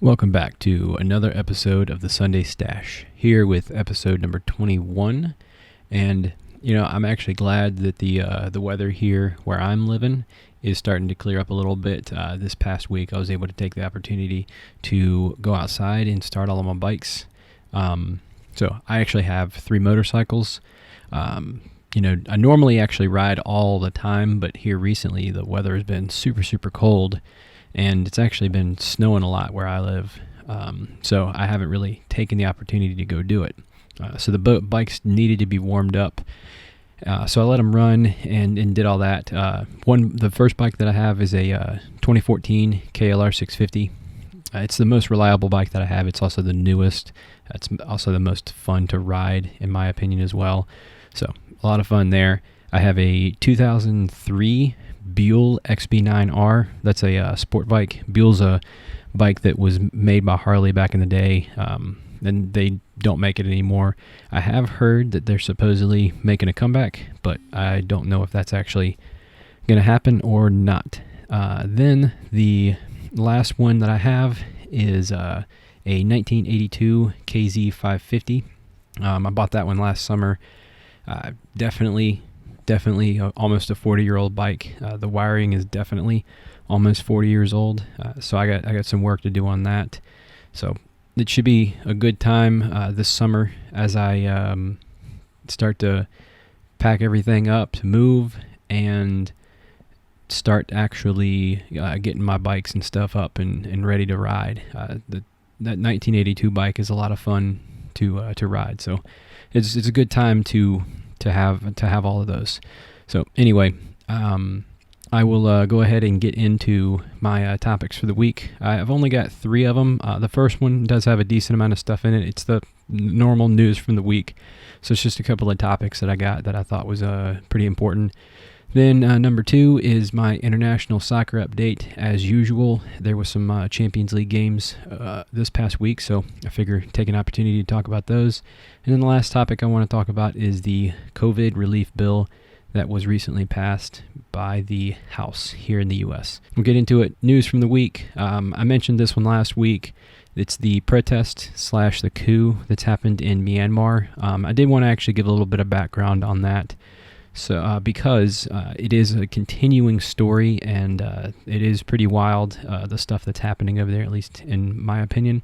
Welcome back to another episode of the Sunday Stash, here with episode number 21. And, I'm actually glad that the weather here where I'm living is starting to clear up a little bit. This past week, I was able to take the opportunity to go outside and start all of my bikes. So I actually have 3 motorcycles. I normally actually ride all the time, but here recently the weather has been super, super cold. And it's actually been snowing a lot where I live, so I haven't really taken the opportunity to go do it. So the bikes needed to be warmed up, so I let them run and did all that. The first bike that I have is a 2014 KLR 650. It's the most reliable bike that I have. It's also the newest. It's also the most fun to ride, in my opinion, as well. So a lot of fun there. I have a 2003 Buell XB9R. That's a sport bike. Buell's a bike that was made by Harley back in the day, and they don't make it anymore. I have heard that they're supposedly making a comeback, but I don't know if that's actually going to happen or not. Then the last one that I have is a 1982 KZ550. I bought that one last summer. Definitely almost a 40-year-old bike. The wiring is definitely almost 40 years old. So I got some work to do on that. So it should be a good time this summer as I start to pack everything up to move and start actually getting my bikes and stuff up and ready to ride. That 1982 bike is a lot of fun to ride. So it's a good time to have all of those. So anyway, I will go ahead and get into my topics for the week. I've only got 3 of them. The first one does have a decent amount of stuff in it. It's the normal news from the week. So it's just a couple of topics that I got that I thought was pretty important. Then number 2 is my international soccer update. As usual, there was some Champions League games this past week, so I figure take an opportunity to talk about those. And then the last topic I want to talk about is the COVID relief bill that was recently passed by the House here in the U.S. We'll get into it. News from the week. I mentioned this one last week. It's the protest / the coup that's happened in Myanmar. I did want to actually give a little bit of background on that. So, because it is a continuing story and it is pretty wild, the stuff that's happening over there, at least in my opinion.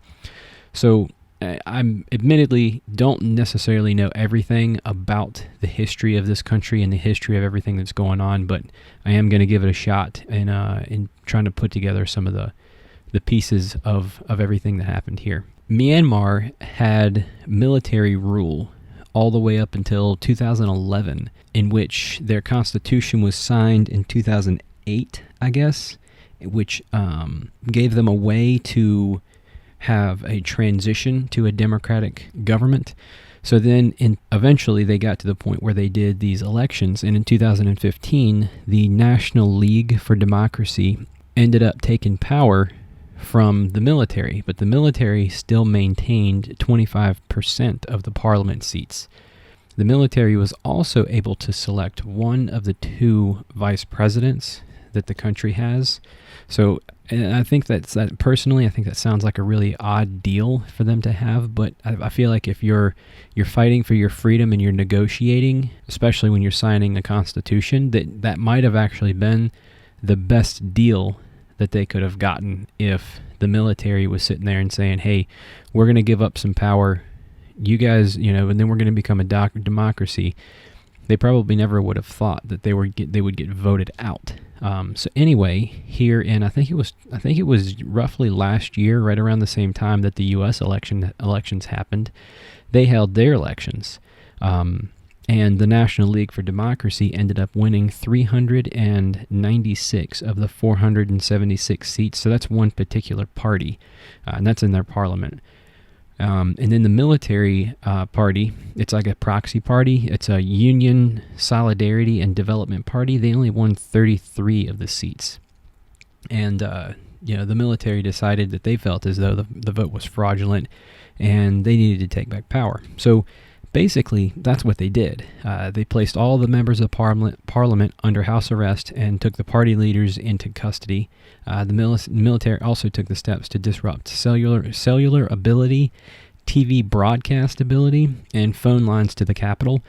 So, I admittedly don't necessarily know everything about the history of this country and the history of everything that's going on, but I am going to give it a shot in trying to put together some of the pieces of everything that happened here. Myanmar had military rule all the way up until 2011, in which their constitution was signed in 2008, I guess, which gave them a way to have a transition to a democratic government. So then eventually they got to the point where they did these elections, and in 2015, the National League for Democracy ended up taking power from the military, but the military still maintained 25% of the parliament seats. The military was also able to select one of the 2 vice presidents that the country has. So and I think personally, I think that sounds like a really odd deal for them to have, but I feel like if you're fighting for your freedom and you're negotiating, especially when you're signing a constitution, that might have actually been the best deal that they could have gotten if the military was sitting there and saying, hey, we're going to give up some power, you guys, and then we're going to become a democracy. They probably never would have thought that they would get voted out. So anyway, here in I think it was roughly last year, right around the same time that the U.S. elections happened, they held their elections. And the National League for Democracy ended up winning 396 of the 476 seats. So that's one particular party, and that's in their parliament. And then the military party, it's like a proxy party. It's a Union Solidarity and Development Party. They only won 33 of the seats. And, the military decided that they felt as though the vote was fraudulent and they needed to take back power. So basically, that's what they did. They placed all the members of parliament under house arrest and took the party leaders into custody. The military also took the steps to disrupt cellular ability, TV broadcast ability, and phone lines to the Capitol.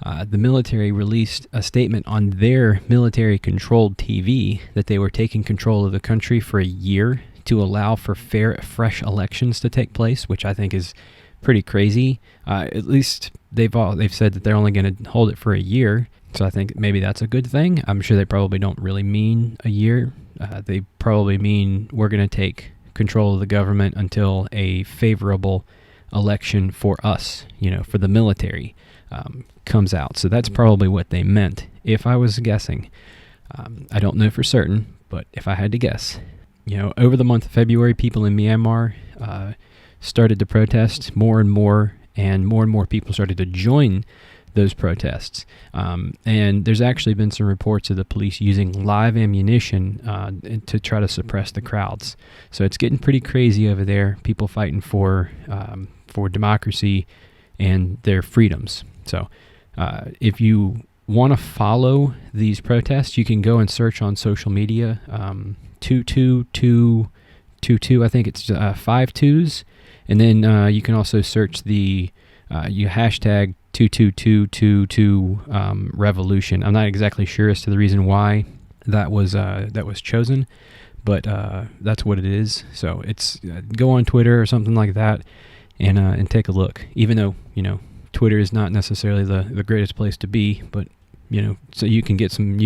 The military released a statement on their military-controlled TV that they were taking control of the country for a year to allow for fresh elections to take place, which I think is pretty crazy. At least they've said that they're only going to hold it for a year, so I think maybe that's a good thing. I'm sure they probably don't really mean a year. They probably mean we're going to take control of the government until a favorable election for us, for the military, comes out. So that's probably what they meant, if I was guessing. I don't know for certain, but if I had to guess, over the month of February, people in Myanmar started to protest more and more people started to join those protests. And there's actually been some reports of the police using live ammunition to try to suppress the crowds. So it's getting pretty crazy over there, people fighting for democracy and their freedoms. So if you want to follow these protests, you can go and search on social media, 22222, I think it's 5 twos. And then you can also search you hashtag 22222 revolution. I'm not exactly sure as to the reason why that was chosen, but that's what it is. So it's go on Twitter or something like that and take a look. Even though Twitter is not necessarily the greatest place to be, but so you can get some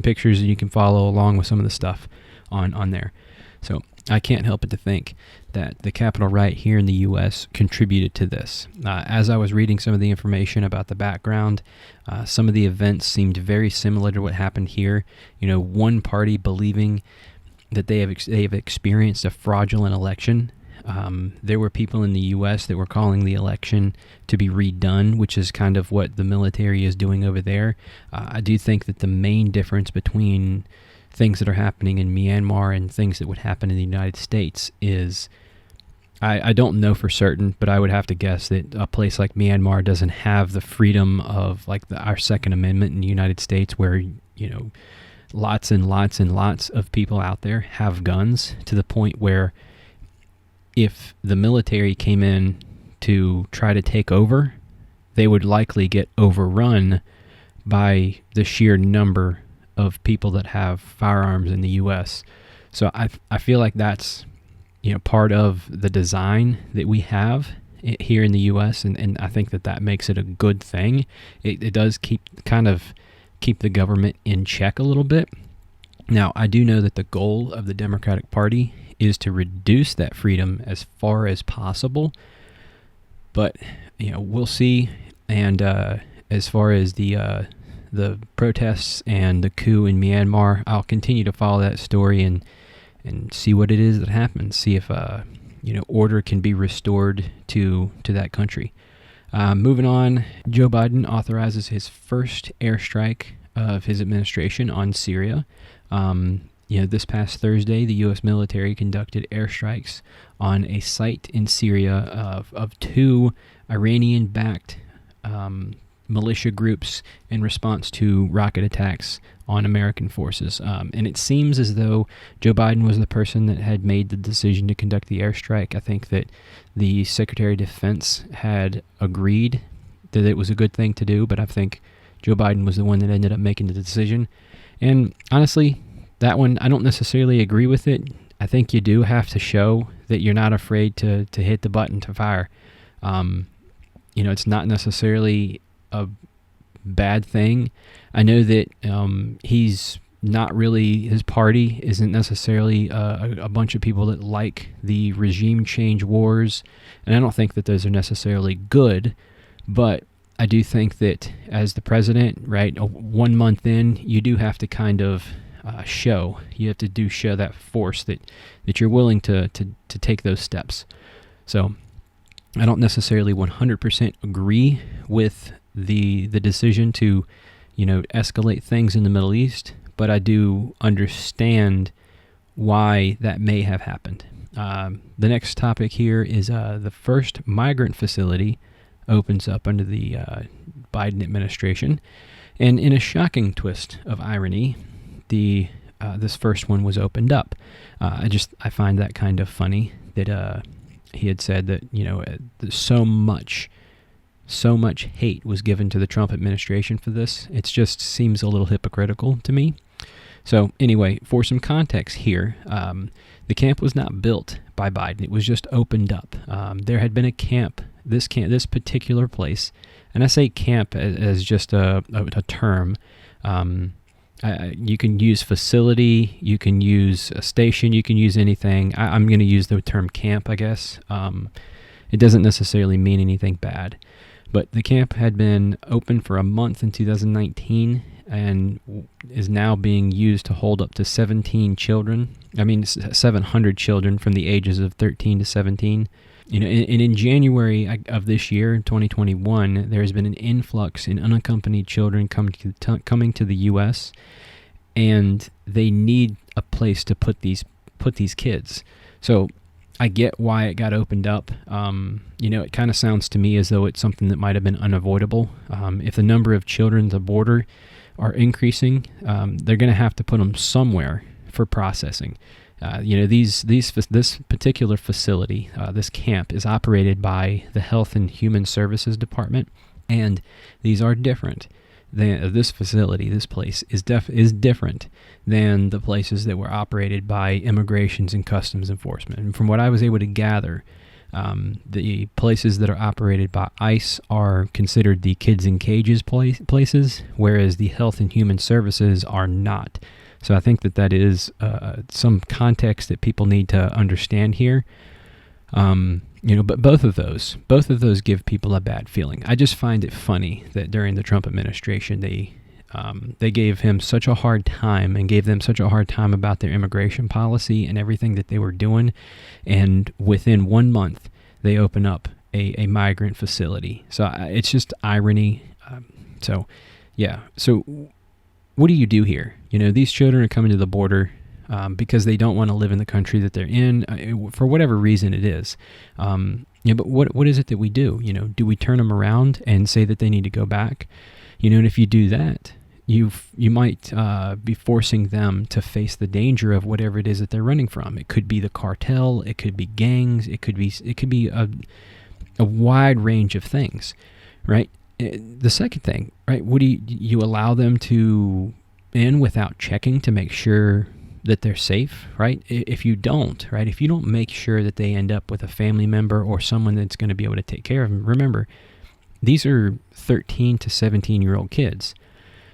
pictures and you can follow along with some of the stuff on there. So I can't help but to think that the Capitol riot here in the U.S. contributed to this. As I was reading some of the information about the background, some of the events seemed very similar to what happened here. One party believing that they have experienced a fraudulent election. There were people in the U.S. that were calling the election to be redone, which is kind of what the military is doing over there. I do think that the main difference between things that are happening in Myanmar and things that would happen in the United States is, I don't know for certain, but I would have to guess that a place like Myanmar doesn't have the freedom of our Second Amendment in the United States, where lots and lots and lots of people out there have guns, to the point where if the military came in to try to take over, they would likely get overrun by the sheer number of people that have firearms in the U.S. So I feel like that's part of the design that we have here in the U.S., and I think that makes it a good thing. It does keep the government in check a little bit. Now, I do know that the goal of the Democratic Party is to reduce that freedom as far as possible, but we'll see. And as far as the protests and the coup in Myanmar, I'll continue to follow that story and see what it is that happens. See if order can be restored to that country. Moving on, Joe Biden authorizes his first airstrike of his administration on Syria. This past Thursday, the U.S. military conducted airstrikes on a site in Syria of 2 Iranian-backed militia groups in response to rocket attacks on American forces. And it seems as though Joe Biden was the person that had made the decision to conduct the airstrike. I think that the Secretary of Defense had agreed that it was a good thing to do, but I think Joe Biden was the one that ended up making the decision. And honestly, that one, I don't necessarily agree with it. I think you do have to show that you're not afraid to hit the button to fire. It's not necessarily a bad thing. I know that he's not really, his party isn't necessarily a bunch of people that like the regime change wars, and I don't think that those are necessarily good, but I do think that as the president, right, 1 month in, you do have to kind of show that force that you're willing to take those steps. So I don't necessarily 100% agree with the decision to, escalate things in the Middle East, but I do understand why that may have happened. The next topic here is the first migrant facility opens up under the Biden administration. And in a shocking twist of irony, this first one was opened up. I find that kind of funny that he had said that, so much hate was given to the Trump administration for this. It just seems a little hypocritical to me. So anyway, for some context here, the camp was not built by Biden. It was just opened up. There had been a camp, this particular place, and I say camp as just a term. You can use facility, you can use a station, you can use anything. I'm going to use the term camp, I guess. It doesn't necessarily mean anything bad. But the camp had been open for a month in 2019 and is now being used to hold up to 700 children from the ages of 13 to 17. And in January of this year, 2021, there has been an influx in unaccompanied children coming to the U.S., and they need a place to put these kids. So I get why it got opened up. It kind of sounds to me as though it's something that might have been unavoidable. If the number of children at the border are increasing, they're going to have to put them somewhere for processing. This particular facility, this camp, is operated by the Health and Human Services Department, and these are different. This facility, this place, is different than the places that were operated by Immigrations and Customs Enforcement. And from what I was able to gather, the places that are operated by ICE are considered the kids in cages places, whereas the Health and Human Services are not. So I think that is some context that people need to understand here. But both of those give people a bad feeling. I just find it funny that during the Trump administration, they gave him such a hard time and gave them such a hard time about their immigration policy and everything that they were doing. And within 1 month, they open up a migrant facility. So it's just irony. So what do you do here? These children are coming to the border because they don't want to live in the country that they're in, for whatever reason it is. But what is it that we do? Do we turn them around and say that they need to go back? And if you do that, you might be forcing them to face the danger of whatever it is that they're running from. It could be the cartel, it could be gangs, it could be a wide range of things, right? The second thing, right? What do you allow them to in without checking to make sure that they're safe, right? If you don't make sure that they end up with a family member or someone that's going to be able to take care of them. Remember, these are 13 to 17-year-old kids.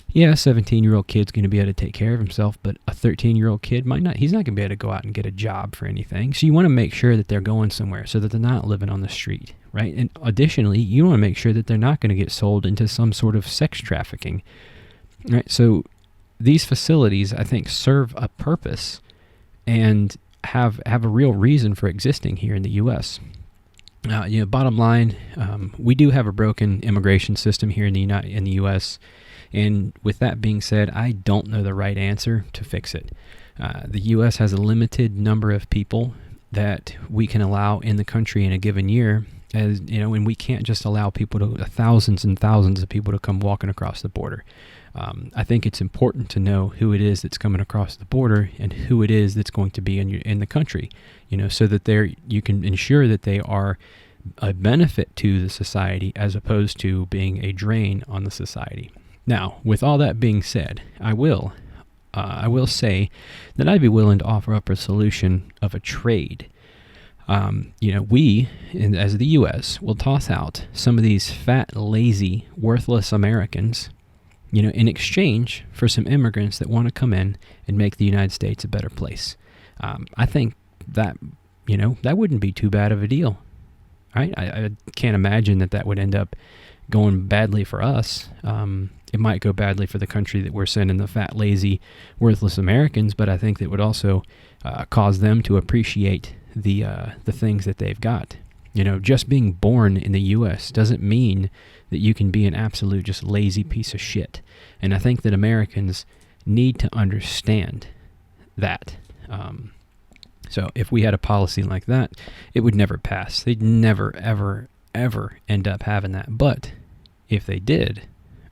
Yeah, a 17-year-old kid's going to be able to take care of himself, but a 13-year-old kid might not. He's not going to be able to go out and get a job for anything. So you want to make sure that they're going somewhere so that they're not living on the street, right? And additionally, you want to make sure that they're not going to get sold into some sort of sex trafficking, right? So these facilities, I think, serve a purpose and have a real reason for existing here in the U.S. Bottom line, we do have a broken immigration system here in the U.S., and with that being said, I don't know the right answer to fix it. The U.S. has a limited number of people that we can allow in the country in a given year, and we can't just allow thousands and thousands of people to come walking across the border. I think it's important to know who it is that's coming across the border and who it is that's going to be in the country, so that you can ensure that they are a benefit to the society as opposed to being a drain on the society. Now, with all that being said, I will say that I'd be willing to offer up a solution of a trade. We, as the U.S., will toss out some of these fat, lazy, worthless Americans, in exchange for some immigrants that want to come in and make the United States a better place. I think that, that wouldn't be too bad of a deal, right? I can't imagine that would end up going badly for us. It might go badly for the country that we're sending the fat, lazy, worthless Americans, but I think that would also cause them to appreciate the things that they've got. Just being born in the U.S. doesn't mean that you can be an absolute just lazy piece of shit. And I think that Americans need to understand that. So if we had a policy like that, it would never pass. They'd never, ever, ever end up having that. But if they did,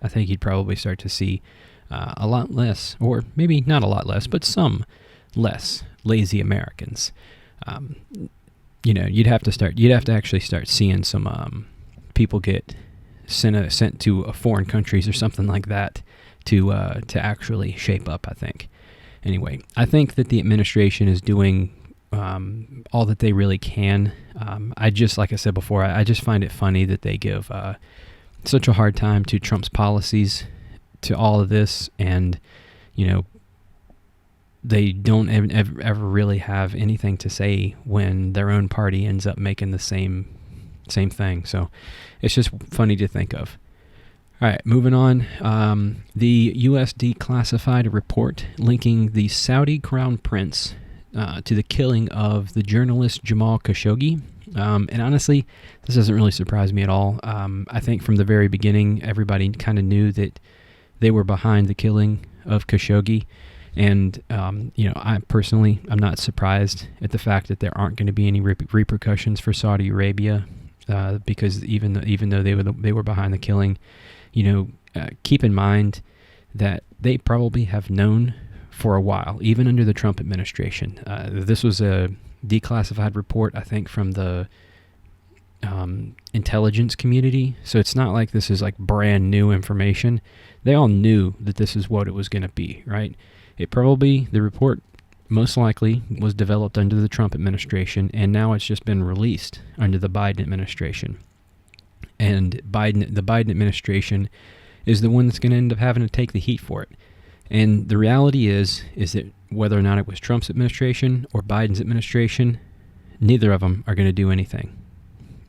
I think you'd probably start to see a lot less, or maybe not a lot less, but some less lazy Americans. You'd have to actually start seeing some people get sent to foreign countries or something like that to actually shape up, I think. Anyway, I think that the administration is doing all that they really can. Like I said before, I just find it funny that they give such a hard time to Trump's policies, to all of this, and they don't ever really have anything to say when their own party ends up making the same thing. So it's just funny to think of. All right, moving on. The U.S. declassified a report linking the Saudi crown prince to the killing of the journalist Jamal Khashoggi. And honestly, this doesn't really surprise me at all. I think from the very beginning, everybody kind of knew that they were behind the killing of Khashoggi. And, I'm not surprised at the fact that there aren't going to be any repercussions for Saudi Arabia, because even though they were behind the killing, keep in mind that they probably have known for a while, even under the Trump administration. This was a declassified report, I think, from the intelligence community. So it's not like this is like brand new information. They all knew that this is what it was going to be, right? The report most likely was developed under the Trump administration, and now it's just been released under the Biden administration. And the Biden administration is the one that's going to end up having to take the heat for it. And the reality is that whether or not it was Trump's administration or Biden's administration, neither of them are going to do anything.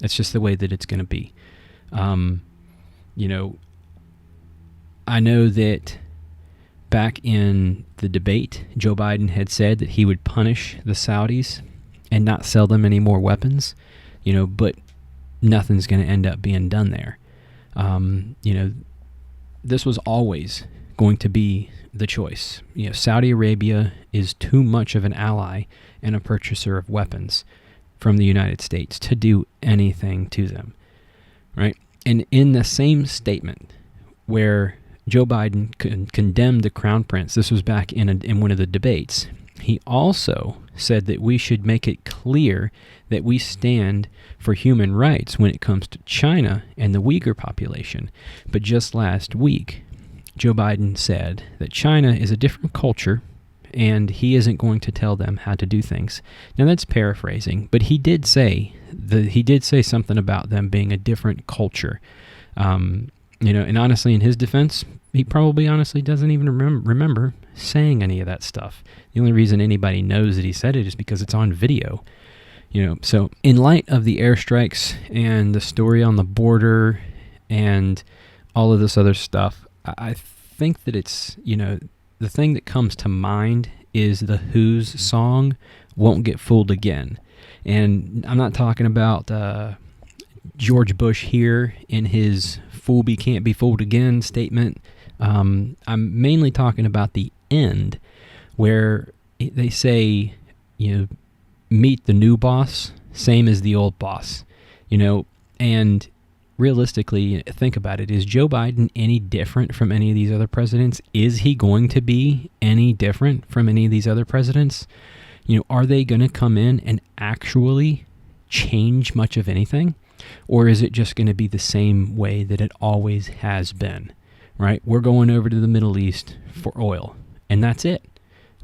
It's just the way that it's going to be. I know that back in the debate, Joe Biden had said that he would punish the Saudis and not sell them any more weapons, but nothing's going to end up being done there. This was always going to be the choice. Saudi Arabia is too much of an ally and a purchaser of weapons from the United States to do anything to them, right? And in the same statement where Joe Biden condemned the crown prince, this was back in one of the debates, he also said that we should make it clear that we stand for human rights when it comes to China and the Uyghur population. But just last week, Joe Biden said that China is a different culture and he isn't going to tell them how to do things. Now that's paraphrasing, but he did say something about them being a different culture. And honestly, in his defense, he probably honestly doesn't even remember saying any of that stuff. The only reason anybody knows that he said it is because it's on video. So in light of the airstrikes and the story on the border and all of this other stuff, I think that it's, the thing that comes to mind is the Who's song, Won't Get Fooled Again. And I'm not talking about George Bush here in his can't be fooled again statement. I'm mainly talking about the end where they say, meet the new boss, same as the old boss, and realistically, think about it. Is Joe Biden any different from any of these other presidents? Is he going to be any different from any of these other presidents? Are they going to come in and actually change much of anything? Or is it just going to be the same way that it always has been, right? We're going over to the Middle East for oil, and that's it.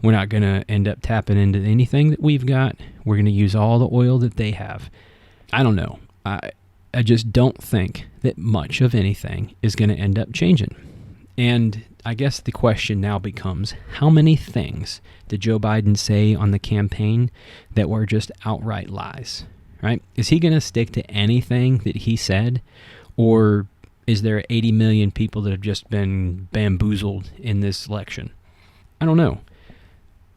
We're not going to end up tapping into anything that we've got. We're going to use all the oil that they have. I don't know. I just don't think that much of anything is going to end up changing. And I guess the question now becomes, how many things did Joe Biden say on the campaign that were just outright lies, right? Is he going to stick to anything that he said? Or is there 80 million people that have just been bamboozled in this election? I don't know.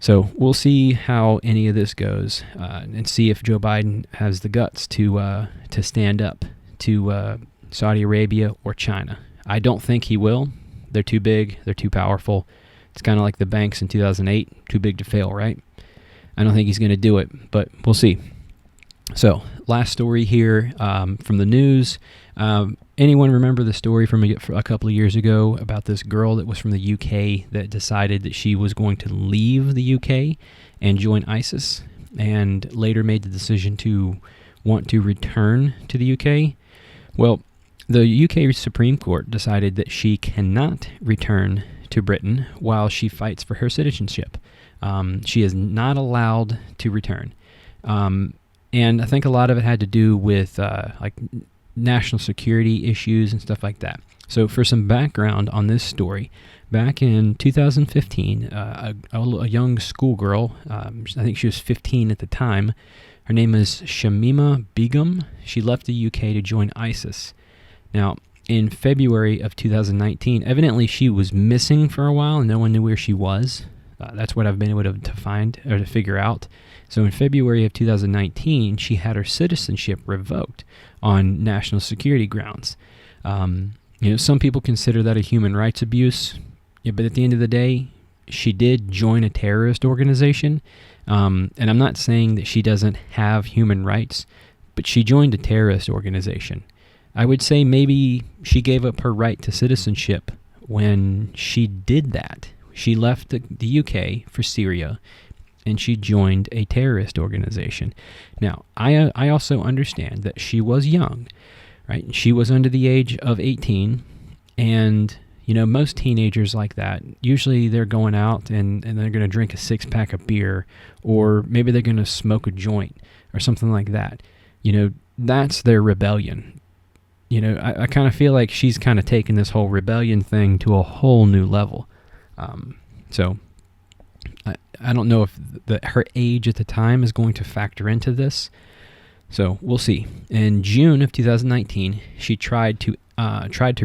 So we'll see how any of this goes, and see if Joe Biden has the guts to stand up to Saudi Arabia or China. I don't think he will. They're too big. They're too powerful. It's kind of like the banks in 2008, too big to fail, right? I don't think he's going to do it, but we'll see. So, last story here from the news. Anyone remember the story from a couple of years ago about this girl that was from the UK that decided that she was going to leave the UK and join ISIS, and later made the decision to want to return to the UK? Well, the UK Supreme Court decided that she cannot return to Britain while she fights for her citizenship. She is not allowed to return. And I think a lot of it had to do with like national security issues and stuff like that. So for some background on this story, back in 2015, a young schoolgirl, I think she was 15 at the time, her name is Shamima Begum. She left the UK to join ISIS. Now, in February of 2019, evidently she was missing for a while and no one knew where she was. That's what I've been able to find or to figure out. So in February of 2019, she had her citizenship revoked on national security grounds. Some people consider that a human rights abuse, but at the end of the day, she did join a terrorist organization. And I'm not saying that she doesn't have human rights, but she joined a terrorist organization. I would say maybe she gave up her right to citizenship when she did that. She left the UK for Syria, and she joined a terrorist organization. Now, I also understand that she was young, right? She was under the age of 18, and most teenagers like that, usually they're going out and they're going to drink a six-pack of beer, or maybe they're going to smoke a joint or something like that. That's their rebellion. I kind of feel like she's kind of taken this whole rebellion thing to a whole new level. So I don't know if her age at the time is going to factor into this. So we'll see. In June of 2019, she tried to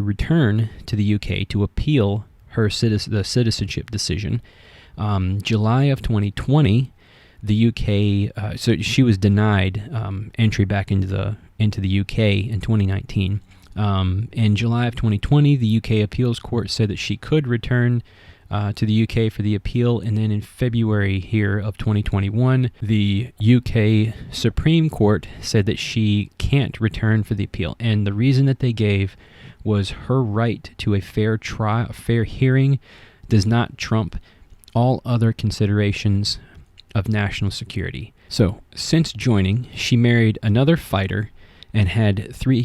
return to the UK to appeal the citizenship decision. July of 2020, the UK so she was denied entry back into the UK in 2019. In July of 2020, the UK Appeals Court said that she could return to the UK for the appeal, and then in February here of 2021, the UK Supreme Court said that she can't return for the appeal, and the reason that they gave was her right to a fair trial, fair hearing, does not trump all other considerations of national security. So, since joining, she married another fighter and had three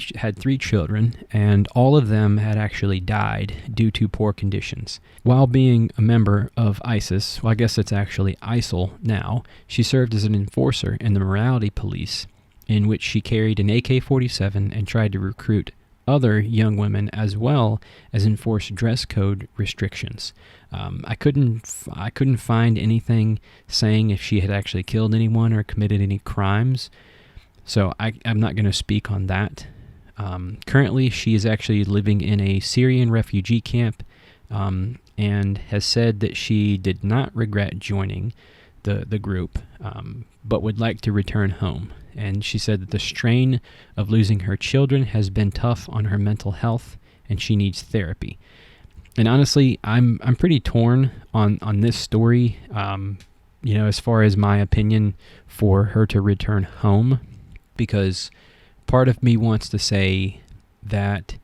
children, and all of them had actually died due to poor conditions. While being a member of ISIS, well, I guess it's actually ISIL now, she served as an enforcer in the morality police, in which she carried an AK-47 and tried to recruit other young women as well as enforce dress code restrictions. I couldn't find anything saying if she had actually killed anyone or committed any crimes. So I'm not going to speak on that. Currently, she is actually living in a Syrian refugee camp and has said that she did not regret joining the group, but would like to return home. And she said that the strain of losing her children has been tough on her mental health, and she needs therapy. And honestly, I'm pretty torn on this story, as far as my opinion for her to return home. Because part of me wants to say that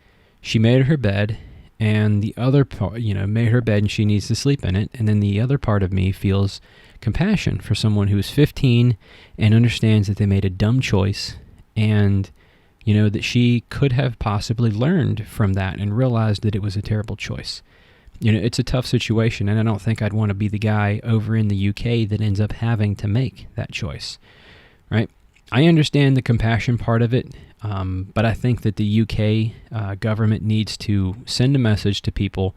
she made her bed, and the other part, made her bed and she needs to sleep in it. And then the other part of me feels compassion for someone who is 15 and understands that they made a dumb choice, and, that she could have possibly learned from that and realized that it was a terrible choice. It's a tough situation, and I don't think I'd want to be the guy over in the UK that ends up having to make that choice, right? I understand the compassion part of it, but I think that the UK government needs to send a message to people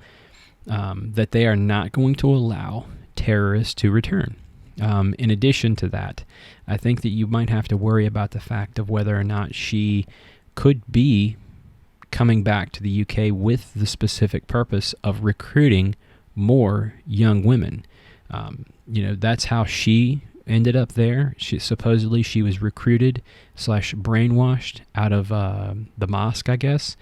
that they are not going to allow terrorists to return. In addition to that, I think that you might have to worry about the fact of whether or not she could be coming back to the UK with the specific purpose of recruiting more young women. That's how she ended up there. She was recruited / brainwashed out of the mosque, I guess.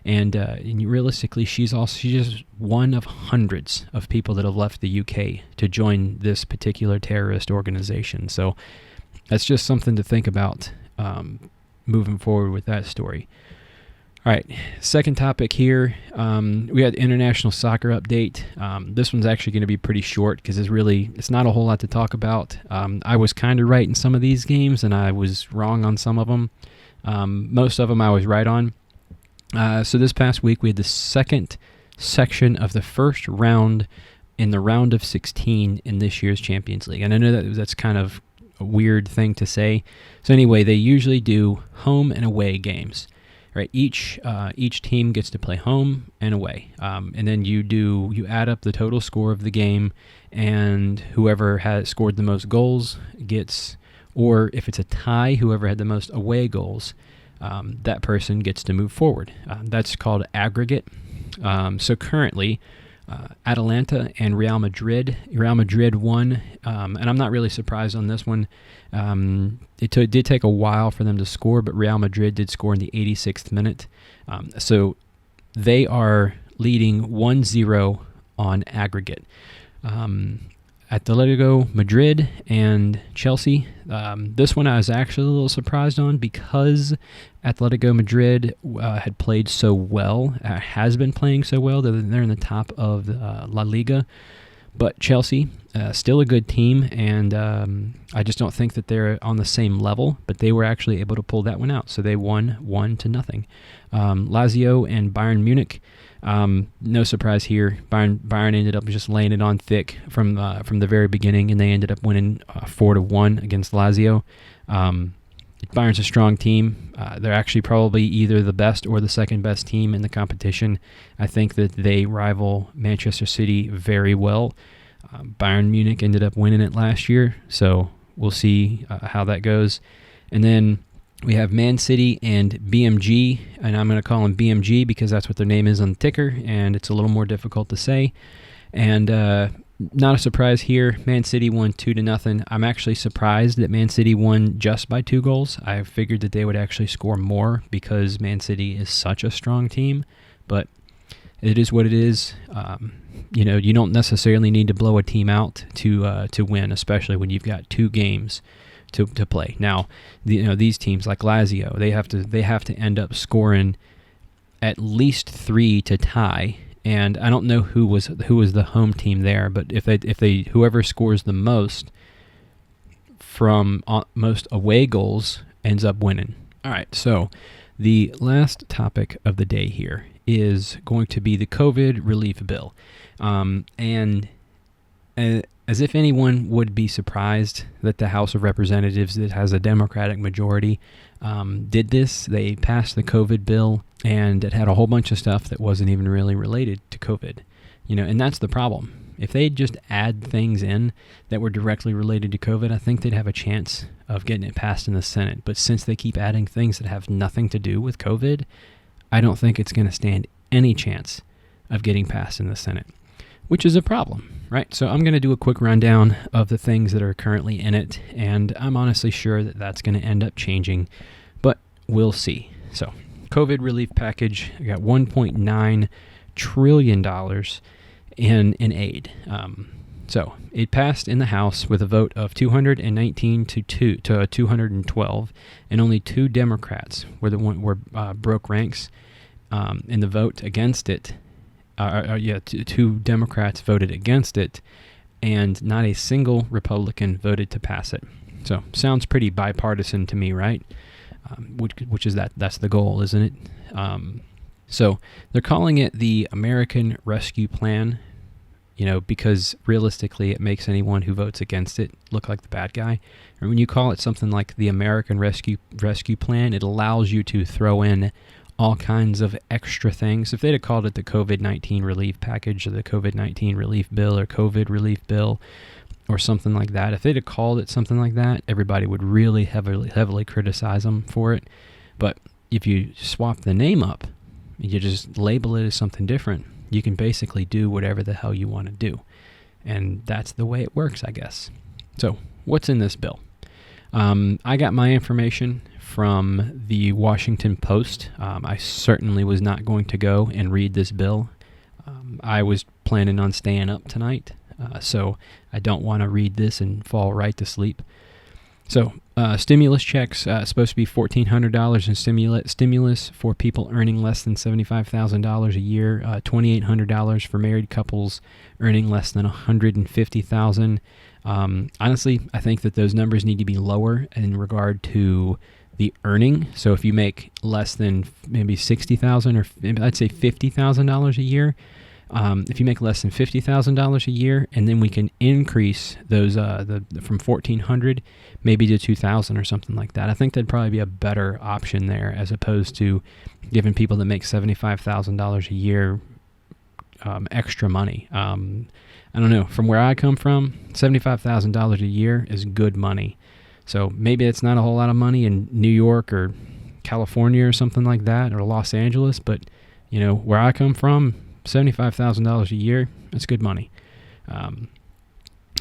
And realistically, she's just one of hundreds of people that have left the UK to join this particular terrorist organization. So that's just something to think about moving forward with that story. All right, second topic here. We had the international soccer update. This one's actually going to be pretty short because it's not a whole lot to talk about. I was kind of right in some of these games, and I was wrong on some of them. Most of them I was right on. So this past week, we had the second section of the first round in the round of 16 in this year's Champions League. And I know that's kind of a weird thing to say. So anyway, they usually do home and away games. Right, each team gets to play home and away, and then you add up the total score of the game, and whoever has scored the most goals gets, or if it's a tie, whoever had the most away goals, that person gets to move forward. That's called aggregate. So currently, Atalanta and Real Madrid won, and I'm not really surprised on this one. It did take a while for them to score, but Real Madrid did score in the 86th minute. So they are leading 1-0 on aggregate. Atletico Madrid and Chelsea. This one I was actually a little surprised on because Atletico Madrid had played so well, has been playing so well, that they're in the top of La Liga. But Chelsea, still a good team, and I just don't think that they're on the same level, but they were actually able to pull that one out. So they won 1-0. Lazio and Bayern Munich, no surprise here. Bayern ended up just laying it on thick from the very beginning, and they ended up winning 4-1 against Lazio. Bayern's a strong team. They're actually probably either the best or the second best team in the competition. I think that they rival Manchester City very well. Bayern Munich ended up winning it last year, so we'll see how that goes. And then we have Man City and BMG, and I'm going to call them BMG because that's what their name is on the ticker, and it's a little more difficult to say. And not a surprise here. Man City won 2-0. I'm actually surprised that Man City won just by 2 goals. I figured that they would actually score more because Man City is such a strong team, but it is what it is. You don't necessarily need to blow a team out to win, especially when you've got 2 games to play. Now, these teams like Lazio, they have to end up scoring at least 3 to tie. And I don't know who was the home team there, but if they whoever scores the most from most away goals ends up winning. All right, so the last topic of the day here is going to be the COVID relief bill, and as if anyone would be surprised that the House of Representatives, that has a Democratic majority, did this. They passed the COVID bill, and it had a whole bunch of stuff that wasn't even really related to COVID. And that's the problem. If they just add things in that were directly related to COVID, I think they'd have a chance of getting it passed in the Senate. But since they keep adding things that have nothing to do with COVID, I don't think it's going to stand any chance of getting passed in the Senate, which is a problem, right? So I'm going to do a quick rundown of the things that are currently in it, and I'm honestly sure that that's going to end up changing, but we'll see. So, COVID relief package, I got $1.9 trillion in aid. So it passed in the House with a vote of 219 to 212, and only 2 Democrats broke ranks in the vote against it. 2 Democrats voted against it, and not a single Republican voted to pass it. So sounds pretty bipartisan to me, right? Which is that's the goal, isn't it? So they're calling it the American Rescue Plan, because realistically it makes anyone who votes against it look like the bad guy. And when you call it something like the American Rescue Plan, it allows you to throw in all kinds of extra things. If they'd have called it the COVID-19 relief package or the COVID-19 relief bill or COVID relief bill or something like that, if they'd have called it something like that, everybody would really heavily criticize them for it. But if you swap the name up, you just label it as something different, you can basically do whatever the hell you want to do. And that's the way it works, I guess. So what's in this bill? I got my information from the Washington Post. I certainly was not going to go and read this bill. I was planning on staying up tonight, so I don't want to read this and fall right to sleep. So Stimulus checks, supposed to be $1,400 in stimulus for people earning less than $75,000 a year, $2,800 for married couples earning less than $150,000. Honestly, I think that those numbers need to be lower in regard to the earning. So if you make less than maybe $60,000 or maybe I'd say $50,000 a year, if you make less than $50,000 a year, and then we can increase those from $1,400 maybe to $2,000 or something like that. I think that'd probably be a better option there, as opposed to giving people that make $75,000 a year extra money. I don't know. From where I come from, $75,000 a year is good money. So maybe it's not a whole lot of money in New York or California or something like that, or Los Angeles, but where I come from, $75,000 a year, that's good money.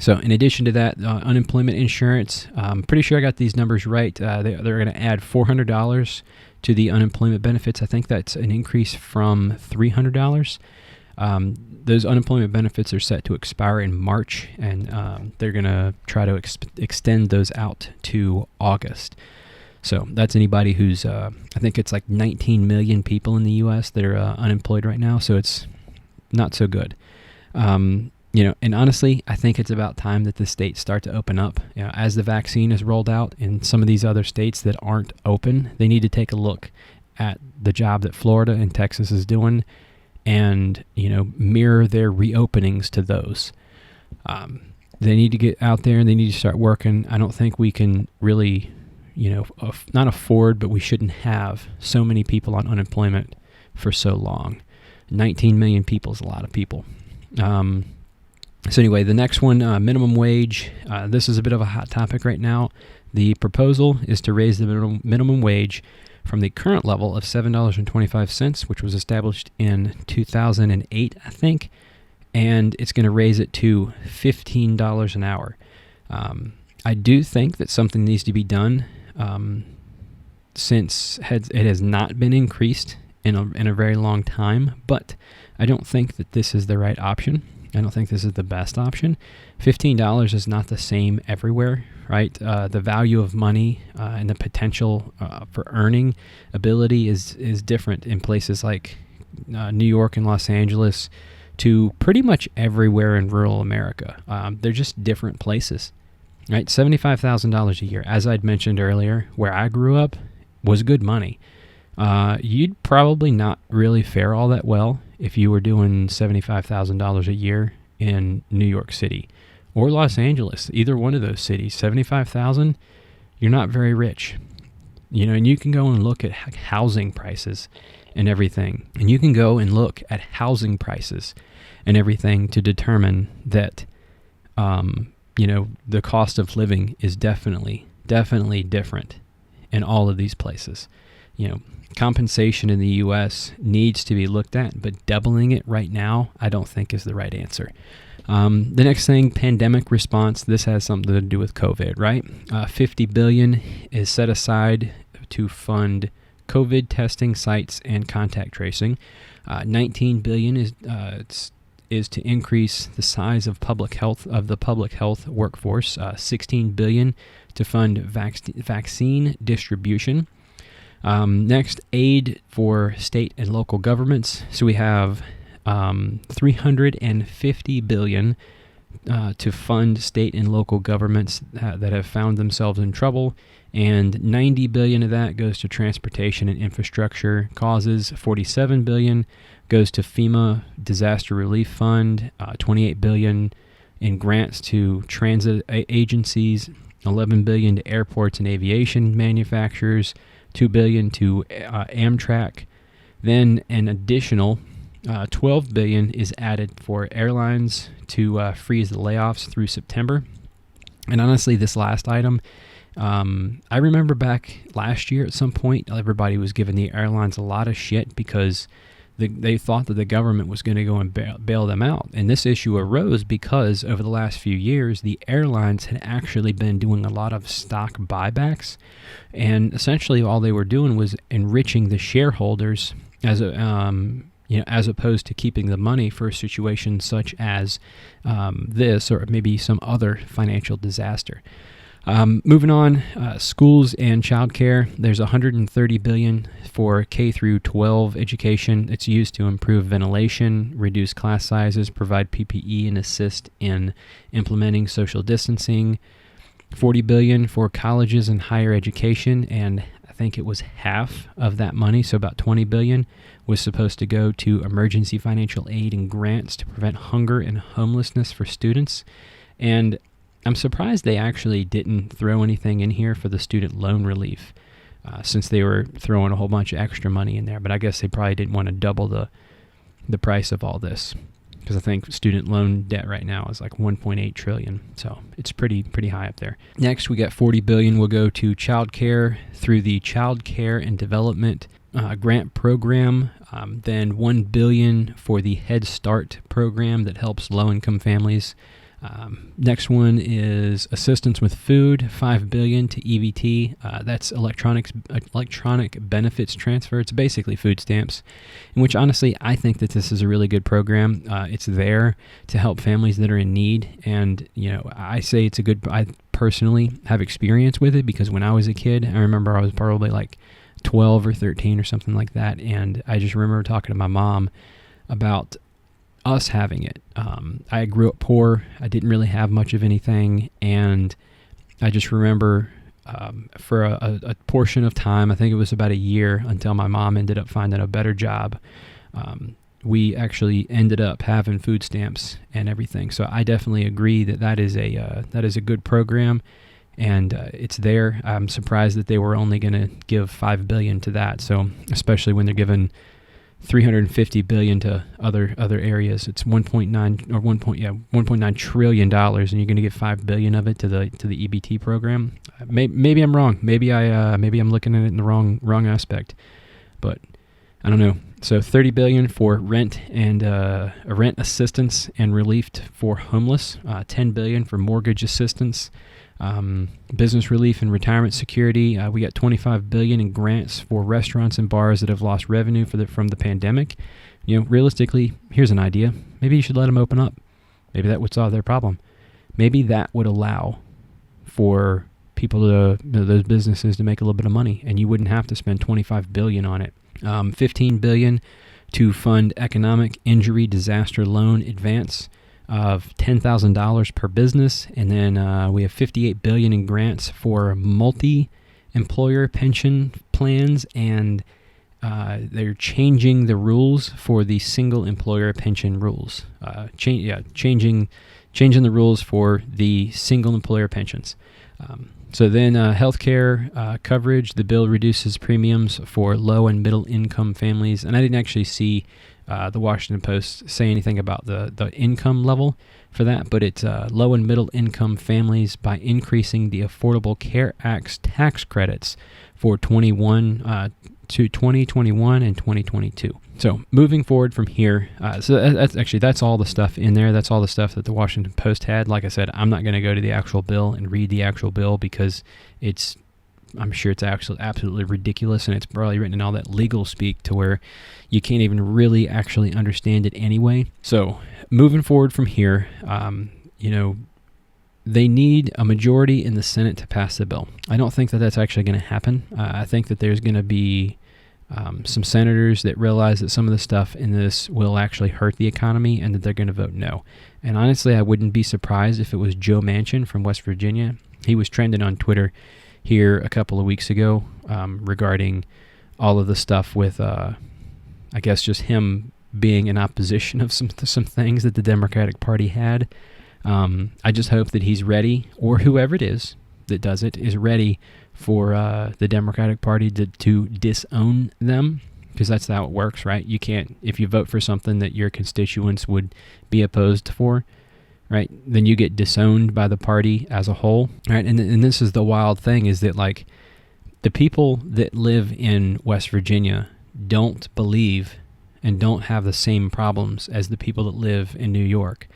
So in addition to that, unemployment insurance, I'm pretty sure I got these numbers right. They're going to add $400 to the unemployment benefits. I think that's an increase from $300. Those unemployment benefits are set to expire in March, and they're going to try to extend those out to August. So that's anybody who's, I think it's like 19 million people in the U.S. that are unemployed right now, so it's not so good. And honestly, I think it's about time that the states start to open up. As the vaccine is rolled out in some of these other states that aren't open, they need to take a look at the job that Florida and Texas is doing and, mirror their reopenings to those. They need to get out there and they need to start working. I don't think we can really, not afford, but we shouldn't have so many people on unemployment for so long. 19 million people is a lot of people. So anyway, the next one, minimum wage. This is a bit of a hot topic right now. The proposal is to raise the minimum wage from the current level of $7.25, which was established in 2008, I think, and it's going to raise it to $15 an hour. I do think that something needs to be done since it has not been increased in a very long time, but I don't think that this is the right option. I don't think this is the best option. $15 is not the same everywhere, right? The value of money and the potential for earning ability is different in places like New York and Los Angeles to pretty much everywhere in rural America. They're just different places, right? $75,000 a year, as I'd mentioned earlier, where I grew up, was good money. You'd probably not really fare all that well if you were doing $75,000 a year in New York City or Los Angeles, either one of those cities. $75,000, you're not very rich. And you can go and look at housing prices and everything. And you can go and look at housing prices and everything to determine that, the cost of living is definitely different in all of these places. Compensation in the U.S. needs to be looked at, but doubling it right now, I don't think is the right answer. The next thing, pandemic response. This has something to do with COVID, right? $50 billion is set aside to fund COVID testing sites and contact tracing. $19 billion is to increase the size of the public health workforce. $16 billion to fund vaccine distribution. Next, aid for state and local governments. So we have $350 billion to fund state and local governments that have found themselves in trouble, and $90 billion of that goes to transportation and infrastructure causes. $47 billion goes to FEMA Disaster Relief Fund. $28 billion in grants to transit agencies. $11 billion to airports and aviation manufacturers. $2 billion to Amtrak. Then an additional $12 billion is added for airlines to freeze the layoffs through September. And honestly, this last item, I remember back last year at some point, everybody was giving the airlines a lot of shit because they thought that the government was going to go and bail them out. And this issue arose because over the last few years, the airlines had actually been doing a lot of stock buybacks. And essentially all they were doing was enriching the shareholders as opposed to keeping the money for a situation such as this or maybe some other financial disaster. Moving on, schools and childcare. There's $130 billion for K through 12 education. It's used to improve ventilation, reduce class sizes, provide PPE, and assist in implementing social distancing. $40 billion for colleges and higher education, and I think it was half of that money, so about $20 billion, was supposed to go to emergency financial aid and grants to prevent hunger and homelessness for students. And I'm surprised they actually didn't throw anything in here for the student loan relief, since they were throwing a whole bunch of extra money in there. But I guess they probably didn't want to double the price of all this, because I think student loan debt right now is like $1.8 trillion. So it's pretty high up there. Next, we got $40 billion will go to child care through the Child Care and Development Grant Program. Then $1 billion for the Head Start program that helps low-income families. Next one is assistance with food, $5 billion to EBT. That's electronic benefits transfer. It's basically food stamps, in which honestly I think that this is a really good program. It's there to help families that are in need, and I say it's a good. I personally have experience with it because when I was a kid, I remember I was probably like 12 or 13 or something like that, and I just remember talking to my mom about us having it. I grew up poor. I didn't really have much of anything, and I just remember for a portion of time, I think it was about a year until my mom ended up finding a better job, we actually ended up having food stamps and everything. So I definitely agree that is a good program, and it's there. I'm surprised that they were only going to give $5 billion to that. So especially when they're giving $350 billion to other areas. It's $1.9 trillion, and you're going to give $5 billion of it to the EBT program. Maybe I'm wrong. Maybe I'm looking at it in the wrong aspect, but I don't know. So $30 billion for rent and rent assistance and relief for homeless. $10 billion for mortgage assistance. Business relief and retirement security. We got $25 billion in grants for restaurants and bars that have lost revenue from the pandemic. Realistically, here's an idea. Maybe you should let them open up. Maybe that would solve their problem. Maybe that would allow for people those businesses to make a little bit of money, and you wouldn't have to spend $25 billion on it. $15 billion to fund economic injury disaster loan advance of $10,000 per business, and then we have $58 billion in grants for multi-employer pension plans, and they're changing the rules for the single employer pension rules. Changing the rules for the single employer pensions. So then healthcare coverage, the bill reduces premiums for low and middle income families, and I didn't actually see the Washington Post say anything about the income level for that, but it's low and middle income families by increasing the Affordable Care Act's tax credits for 2021 and 2022. So moving forward from here, that's all the stuff in there. That's all the stuff that the Washington Post had. Like I said, I'm not going to go to the actual bill and read the actual bill because I'm sure it's actually absolutely ridiculous, and it's probably written in all that legal speak to where you can't even really actually understand it anyway. So moving forward from here, they need a majority in the Senate to pass the bill. I don't think that that's actually going to happen. I think that there's going to be some senators that realize that some of the stuff in this will actually hurt the economy and that they're going to vote no. And honestly, I wouldn't be surprised if it was Joe Manchin from West Virginia. He was trending on Twitter here a couple of weeks ago regarding all of the stuff with, I guess, just him being in opposition of some things that the Democratic Party had. I just hope that he's ready, or whoever it is that does it is ready for the Democratic Party to disown them, because that's how it works, right? You can't, if you vote for something that your constituents would be opposed for, right, then you get disowned by the party as a whole, right? And this is the wild thing, is that like the people that live in West Virginia don't believe and don't have the same problems as the people that live in New York,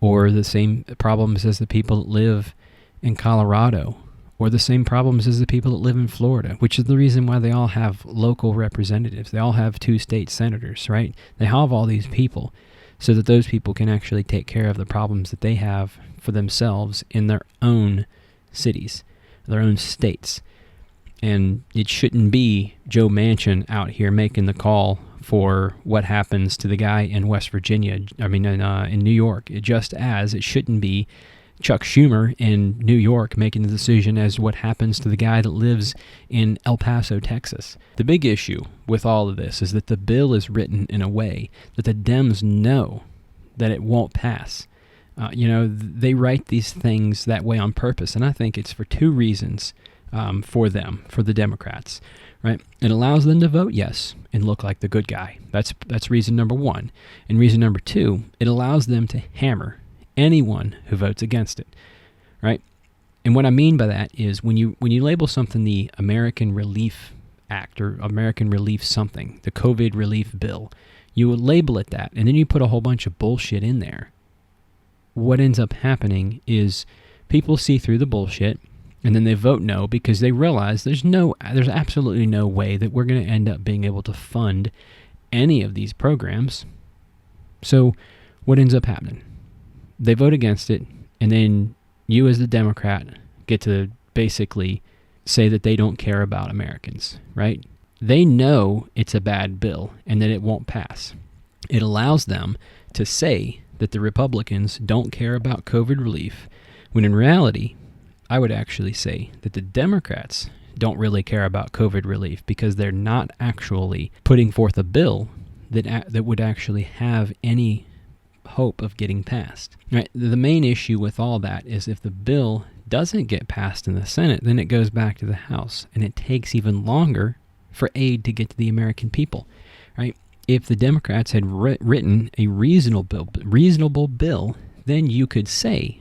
or the same problems as the people that live in Colorado, or the same problems as the people that live in Florida, which is the reason why they all have local representatives. They all have 2 state senators, right? They have all these people so that those people can actually take care of the problems that they have for themselves in their own cities, their own states. And it shouldn't be Joe Manchin out here making the call for what happens to the guy in West Virginia, in New York, just as it shouldn't be Chuck Schumer in New York making the decision as what happens to the guy that lives in El Paso, Texas. The big issue with all of this is that the bill is written in a way that the Dems know that it won't pass. They write these things that way on purpose, and I think it's for two reasons for the Democrats. Right? It allows them to vote yes and look like the good guy. That's reason number one. And reason number two, it allows them to hammer anyone who votes against it, right? And what I mean by that is when you label something the American Relief Act or American Relief something, the COVID Relief Bill, you would label it that, and then you put a whole bunch of bullshit in there. What ends up happening is people see through the bullshit, and then they vote no because they realize there's absolutely no way that we're going to end up being able to fund any of these programs. So what ends up happening? They vote against it, and then you as the Democrat get to basically say that they don't care about Americans, right? They know it's a bad bill and that it won't pass. It allows them to say that the Republicans don't care about COVID relief, when in reality, I would actually say that the Democrats don't really care about COVID relief because they're not actually putting forth a bill that would actually have any hope of getting passed. Right? The main issue with all that is if the bill doesn't get passed in the Senate, then it goes back to the House, and it takes even longer for aid to get to the American people. Right? If the Democrats had written a reasonable bill, then you could say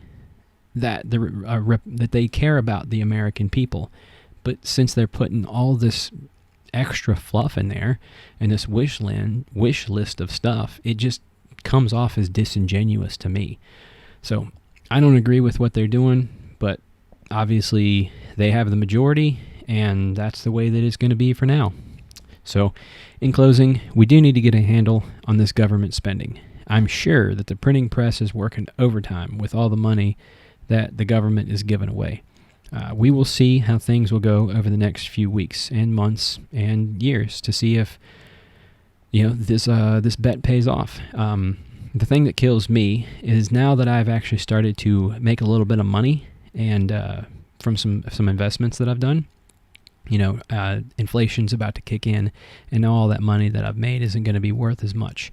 that that they care about the American people. But since they're putting all this extra fluff in there and this wish list of stuff, it just comes off as disingenuous to me. So I don't agree with what they're doing, but obviously they have the majority, and that's the way that it's going to be for now. So in closing, we do need to get a handle on this government spending. I'm sure that the printing press is working overtime with all the money that the government is giving away. We will see how things will go over the next few weeks and months and years to see if this bet pays off. The thing that kills me is now that I've actually started to make a little bit of money and from some investments that I've done. Inflation's about to kick in, and now all that money that I've made isn't going to be worth as much.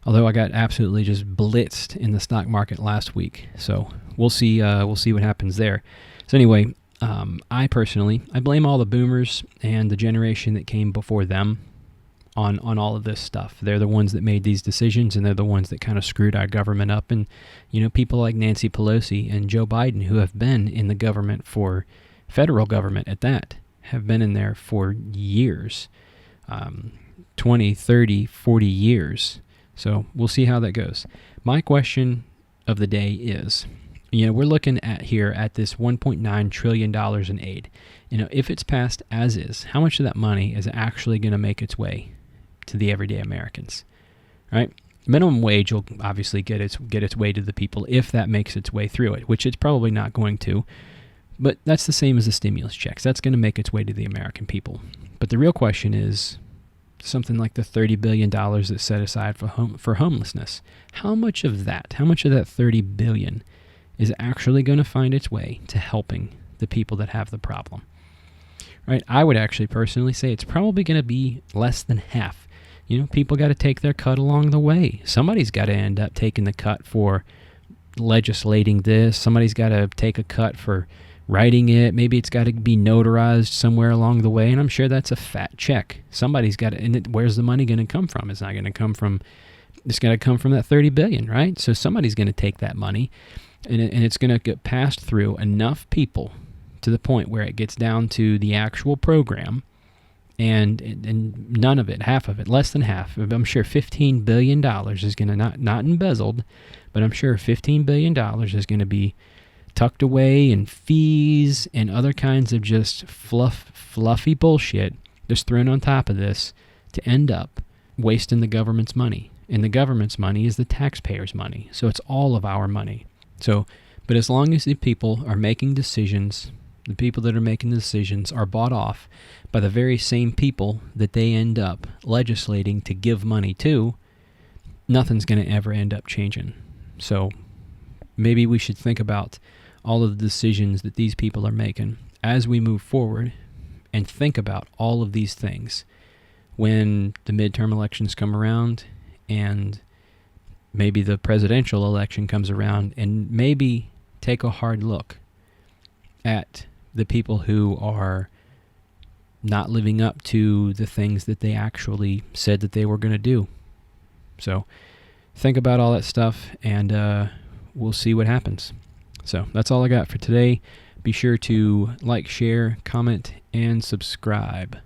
Although I got absolutely just blitzed in the stock market last week, so we'll see what happens there. So anyway, I blame all the boomers and the generation that came before them on all of this stuff. They're the ones that made these decisions, and they're the ones that kind of screwed our government up. And people like Nancy Pelosi and Joe Biden, who have been in the government for federal government at that, have been in there for years, 20, 30, 40 years. So we'll see how that goes. My question of the day is, we're looking at this $1.9 trillion in aid. If it's passed as is, how much of that money is actually going to make its way to the everyday Americans? Right? Minimum wage will obviously get its way to the people if that makes its way through it, which it's probably not going to. But that's the same as the stimulus checks. That's going to make its way to the American people. But the real question is something like the $30 billion that's set aside for homelessness. How much of that $30 billion is actually going to find its way to helping the people that have the problem? Right? I would actually personally say it's probably going to be less than half. People got to take their cut along the way. Somebody's got to end up taking the cut for legislating this. Somebody's got to take a cut for writing it. Maybe it's got to be notarized somewhere along the way, and I'm sure that's a fat check. Somebody's got to, and where's the money going to come from? It's not going to come from, it's going to come from that $30 billion, right? So somebody's going to take that money, and it's going to get passed through enough people to the point where it gets down to the actual program, and none of it, half of it, less than half. I'm sure $15 billion is going to, not embezzled, but I'm sure $15 billion is going to be tucked away in fees and other kinds of just fluffy bullshit just thrown on top of this to end up wasting the government's money. And the government's money is the taxpayers' money. So it's all of our money. So But as long as the people are making decisions, the people that are making the decisions are bought off by the very same people that they end up legislating to give money to, nothing's going to ever end up changing. So maybe we should think about all of the decisions that these people are making as we move forward, and think about all of these things when the midterm elections come around, and maybe the presidential election comes around, and maybe take a hard look at the people who are not living up to the things that they actually said that they were going to do. So think about all that stuff, and we'll see what happens. So that's all I got for today. Be sure to like, share, comment, and subscribe.